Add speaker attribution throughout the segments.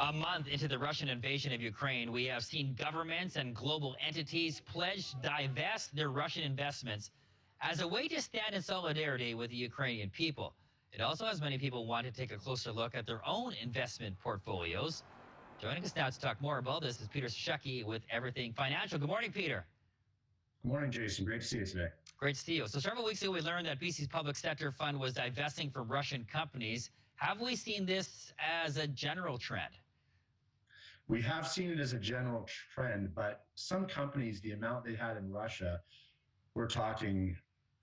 Speaker 1: A month into the Russian invasion of Ukraine, we have seen governments and global entities pledge to divest their Russian investments as a way to stand in solidarity with the Ukrainian people. It also has many people want to take a closer look at their own investment portfolios. Joining us now to talk more about this is Peter Schucki with Everything Financial. Good morning, Peter.
Speaker 2: Good morning, Jason. Great to see you today.
Speaker 1: Great to see you. So several weeks ago, we learned that BC's public sector fund was divesting from Russian companies. Have we seen this as a general trend?
Speaker 2: We have seen it as a general trend, but some companies, the amount they had in Russia, we're talking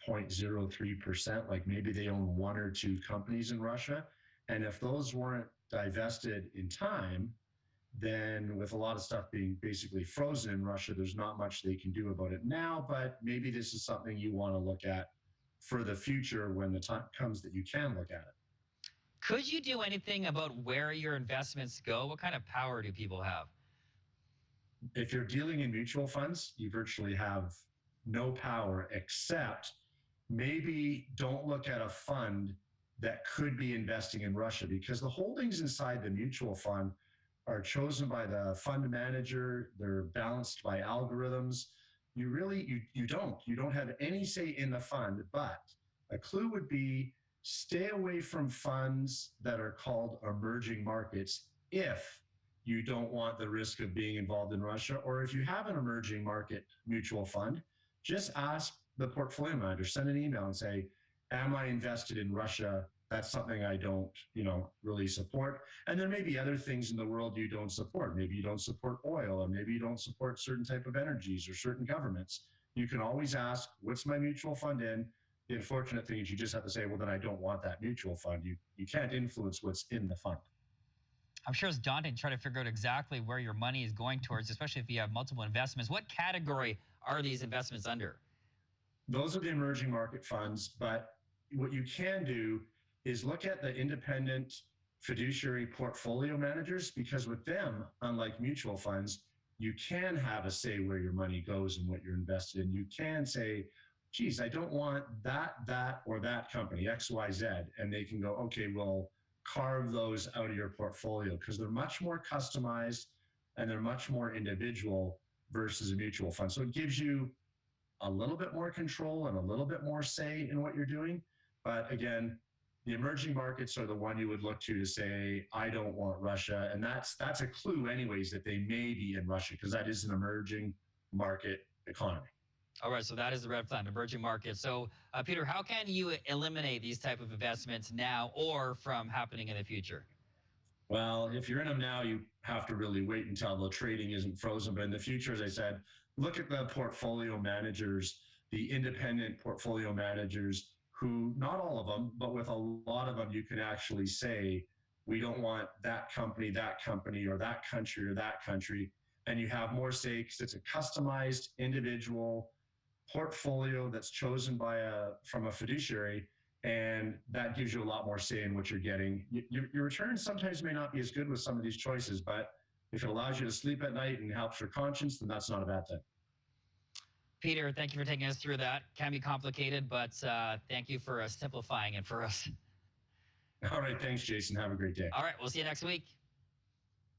Speaker 2: 0.03%, like maybe they own one or two companies in Russia. And if those weren't divested in time, then with a lot of stuff being basically frozen in Russia, there's not much they can do about it now, but maybe this is something you want to look at for the future when the time comes that you can look at it.
Speaker 1: Could you do anything about where your investments go? What kind of power do people have?
Speaker 2: If you're dealing in mutual funds, you virtually have no power, except maybe don't look at a fund that could be investing in Russia, because the holdings inside the mutual fund are chosen by the fund manager. They're balanced by algorithms. You don't have any say in the fund, but a clue would be stay away from funds that are called emerging markets if you don't want the risk of being involved in Russia. Or if you have an emerging market mutual fund, just ask the portfolio manager, send an email and say, am I invested in Russia? That's something I don't, really support. And there may be other things in the world you don't support. Maybe you don't support oil, or maybe you don't support certain type of energies or certain governments. You can always ask, what's my mutual fund in? The unfortunate thing is you just have to say, well, then I don't want that mutual fund. You can't influence what's in the fund.
Speaker 1: I'm sure it's daunting to try to figure out exactly where your money is going towards, especially if you have multiple investments. What category are these investments under?
Speaker 2: Those are the emerging market funds, but what you can do is look at the independent fiduciary portfolio managers, because with them, unlike mutual funds, you can have a say where your money goes and what you're invested in. You can say, geez, I don't want that, or that company, XYZ. And they can go, okay, well, carve those out of your portfolio, because they're much more customized and they're much more individual versus a mutual fund. So it gives you a little bit more control and a little bit more say in what you're doing. But again, the emerging markets are the one you would look to say, I don't want Russia. And that's a clue anyways that they may be in Russia, because that is an emerging market economy.
Speaker 1: All right, so that is the red flag, emerging markets. So, Peter, how can you eliminate these type of investments now or from happening in the future?
Speaker 2: Well, if you're in them now, you have to really wait until the trading isn't frozen. But in the future, as I said, look at the portfolio managers, the independent portfolio managers, who, not all of them, but with a lot of them, you can actually say, we don't want that company, or that country, or that country. And you have more say because it's a customized individual portfolio that's chosen from a fiduciary, and that gives you a lot more say in what you're getting. Your returns sometimes may not be as good with some of these choices, but if it allows you to sleep at night and helps your conscience, then that's not a bad thing.
Speaker 1: Peter, thank you for taking us through that. Can be complicated, but thank you for simplifying it for us.
Speaker 2: All right, thanks, Jason. Have a great day.
Speaker 1: All right, we'll see you next week.